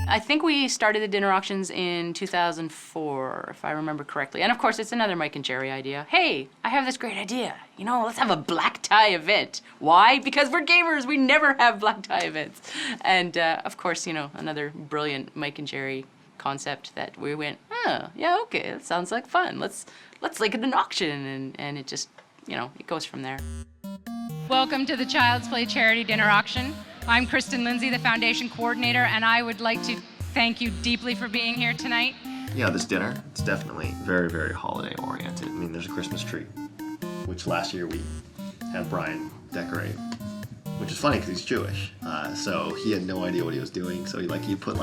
I think we started the dinner auctions in 2004, if I remember correctly. And of course, it's another Mike and Jerry idea. Hey, I have this great idea. You know, let's have a black tie event. Why? Because we're gamers. We never have black tie events. And of course, you know, another brilliant Mike and Jerry concept that we went, oh, yeah, okay, that sounds like fun. Let's make it an auction. And it just, you know, it goes from there. Welcome to the Child's Play Charity Dinner Auction. I'm Kristen Lindsay, the foundation coordinator, and I would like to thank you deeply for being here tonight. Yeah, this dinner, it's definitely very, very holiday oriented. I mean, there's a Christmas tree, which last year we had Brian decorate, which is funny because he's Jewish. So he had no idea what he was doing. So he put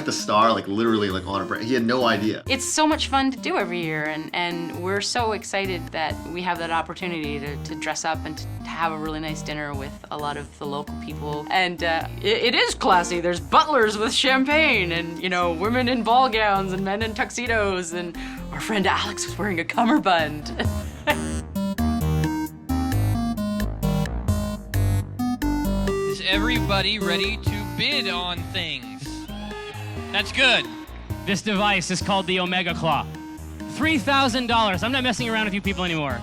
the star literally on a branch. He had no idea. It's so much fun to do every year, and we're so excited that we have that opportunity to dress up and to have a really nice dinner with a lot of the local people. And it is classy. There's butlers with champagne, and you know, women in ball gowns and men in tuxedos, and our friend Alex was wearing a cummerbund. Is everybody ready to bid on things? That's good. This device is called the Omega Claw. $3,000. I'm not messing around with you people anymore.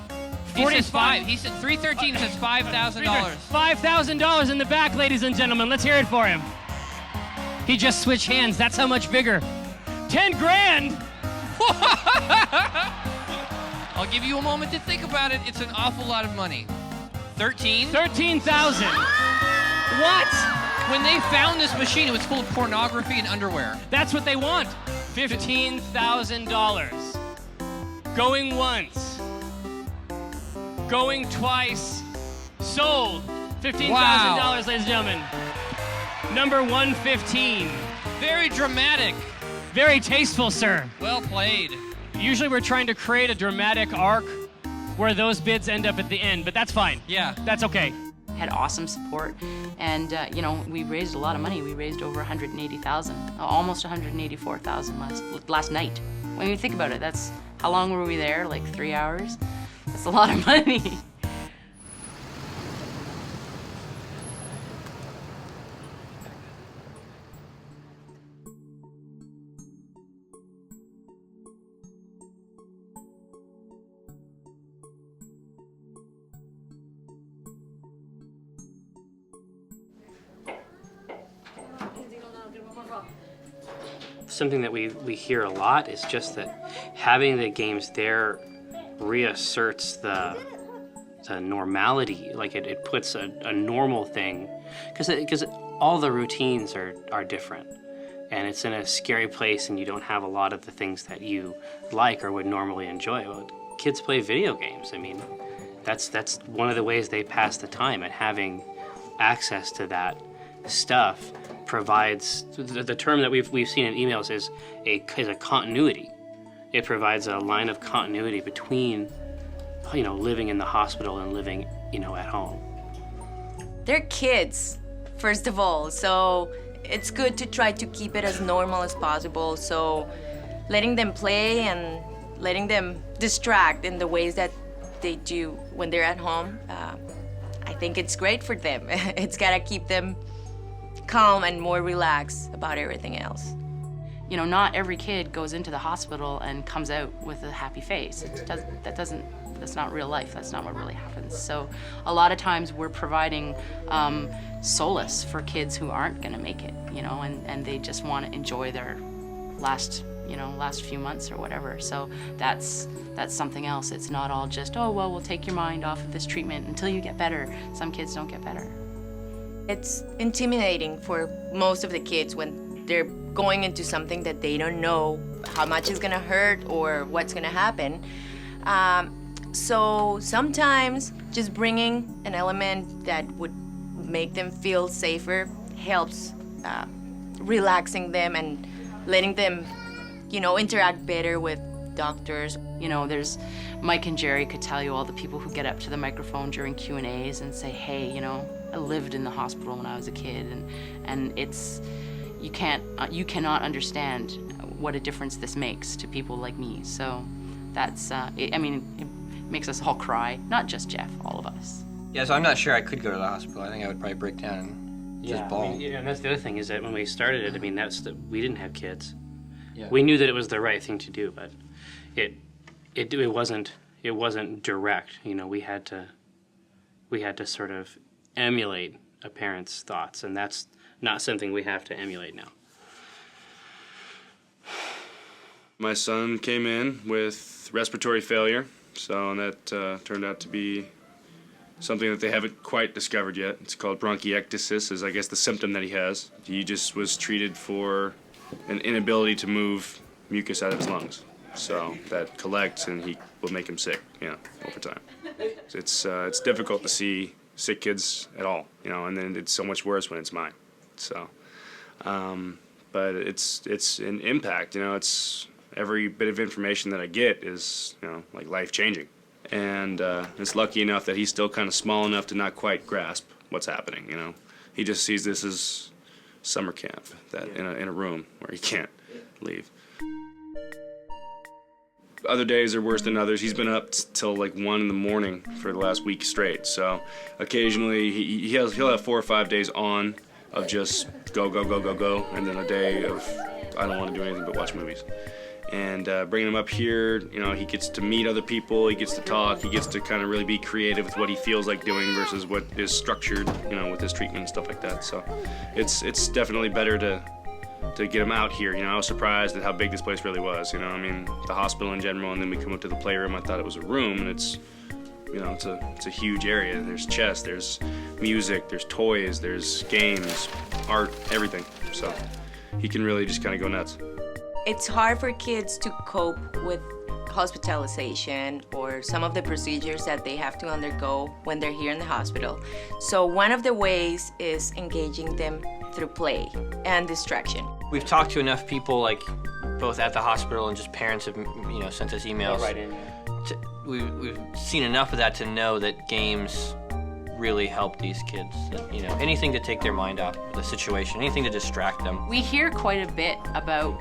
He says five. He said 313 says $5,000. $5,000 in the back, ladies and gentlemen. Let's hear it for him. He just switched hands. That's how much bigger. 10 grand. I'll give you a moment to think about it. It's an awful lot of money. 13? 13,000. What? When they found this machine, it was full of pornography and underwear. That's what they want. $15,000. Going once. Going twice. Sold. $15,000, Wow. ladies and gentlemen. Number 115. Very dramatic. Very tasteful, sir. Well played. Usually we're trying to create a dramatic arc where those bids end up at the end, but that's fine. Yeah. That's okay. Had awesome support, and you know, we raised a lot of money. We raised over 180,000, almost 184,000 last night. When you think about it, that's how long were we there? Like 3 hours? That's a lot of money. Something that we hear a lot is just that having the games there reasserts the normality. Like it puts a normal thing, because all the routines are different, and it's in a scary place, and you don't have a lot of the things that you like or would normally enjoy. Well, kids play video games. I mean, that's one of the ways they pass the time, and having access to that stuff provides, the term that we've seen in emails is a continuity. It provides a line of continuity between, you know, living in the hospital and living, you know, at home. They're kids, first of all, so it's good to try to keep it as normal as possible. So letting them play and letting them distract in the ways that they do when they're at home, I think it's great for them. It's gotta keep them calm and more relaxed about everything else. You know, not every kid goes into the hospital and comes out with a happy face. That's not real life. That's not what really happens. So a lot of times we're providing solace for kids who aren't gonna make it, you know, and they just want to enjoy their last few months or whatever. So that's something else. It's not all just, oh, well, we'll take your mind off of this treatment until you get better. Some kids don't get better. It's intimidating for most of the kids when they're going into something that they don't know how much is gonna hurt or what's gonna happen. So sometimes just bringing an element that would make them feel safer helps relaxing them and letting them, you know, interact better with doctors. You know, there's Mike and Jerry could tell you all the people who get up to the microphone during Q&As and say, hey, you know, I lived in the hospital when I was a kid, and it's, you cannot understand what a difference this makes to people like me. So that's, I mean, it makes us all cry, not just Jeff, all of us. Yeah, so I'm not sure I could go to the hospital. I think I would probably break down Yeah, ball. And that's the other thing is that when we started it, I mean, we didn't have kids. Yeah. We knew that it was the right thing to do, but it wasn't direct. You know, we had to sort of emulate a parent's thoughts, and that's not something we have to emulate now. My son came in with respiratory failure, so that turned out to be something that they haven't quite discovered yet. It's called bronchiectasis, is I guess the symptom that he has. He just was treated for an inability to move mucus out of his lungs. So that collects and he will make him sick, over time. It's difficult to see sick kids at all, and then it's so much worse when it's mine. So, but it's an impact, it's every bit of information that I get is, like life-changing. And it's lucky enough that he's still kind of small enough to not quite grasp what's happening, He just sees this as summer camp, that in a room where he can't leave. Other days are worse than others. He's been up till like 1 in the morning for the last week straight. So occasionally he'll have 4 or 5 days on of just go, and then a day of I don't want to do anything but watch movies. And bringing him up here, he gets to meet other people, he gets to talk, he gets to kind of really be creative with what he feels like doing versus what is structured, with his treatment and stuff like that. So it's definitely better to get him out here. I was surprised at how big this place really was. I mean, the hospital in general, and then we come up to the playroom. I thought it was a room, and it's a huge area. There's chess, there's music, there's toys, there's games, art, everything. So he can really just kind of go nuts. It's hard for kids to cope with hospitalization or some of the procedures that they have to undergo when they're here in the hospital. So one of the ways is engaging them through play and distraction. We've talked to enough people, like both at the hospital and just parents have, sent us emails. Right in. We've seen enough of that to know that games really help these kids. That, anything to take their mind off the situation, anything to distract them. We hear quite a bit about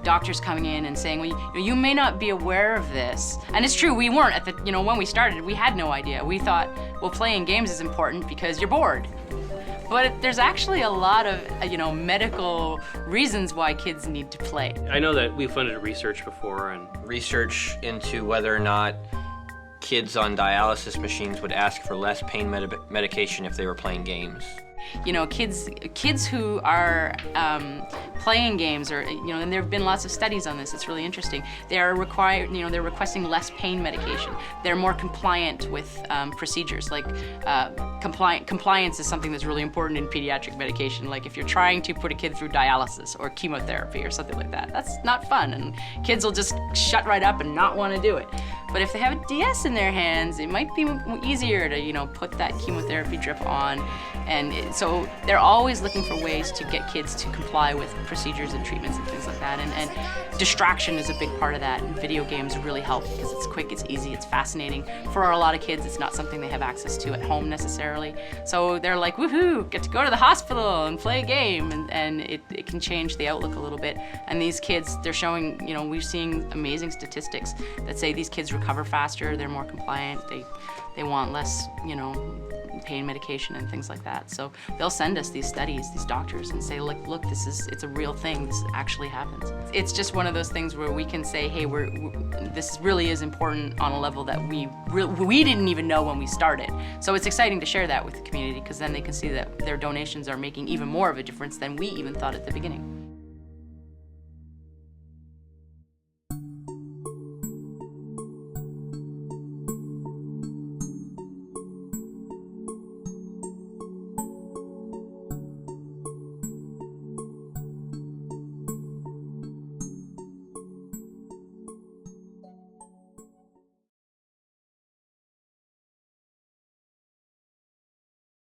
doctors coming in and saying, well, you may not be aware of this. And it's true, we weren't at the, when we started, we had no idea. We thought, well, playing games is important because you're bored. But there's actually a lot of, medical reasons why kids need to play. I know that we funded research before, and Research into whether or not kids on dialysis machines would ask for less pain medication if they were playing games. Kids who are playing games, or and there have been lots of studies on this. It's really interesting. They are they're requesting less pain medication. They're more compliant with procedures. Like compliance is something that's really important in pediatric medication. Like if you're trying to put a kid through dialysis or chemotherapy or something like that, that's not fun, and kids will just shut right up and not want to do it. But if they have a DS in their hands, it might be easier to put that chemotherapy drip on. And so they're always looking for ways to get kids to comply with procedures and treatments and things like that. And distraction is a big part of that. And video games really help because it's quick, it's easy, it's fascinating. For a lot of kids, it's not something they have access to at home necessarily. So they're like, woohoo, get to go to the hospital and play a game. And it can change the outlook a little bit. And these kids, they're showing, we're seeing amazing statistics that say these kids recover faster, they're more compliant, they want less, pain medication and things like that. So they'll send us these studies, these doctors, and say, look, it's a real thing. This actually happens. It's just one of those things where we can say, hey, this really is important on a level that we didn't even know when we started. So it's exciting to share that with the community because then they can see that their donations are making even more of a difference than we even thought at the beginning.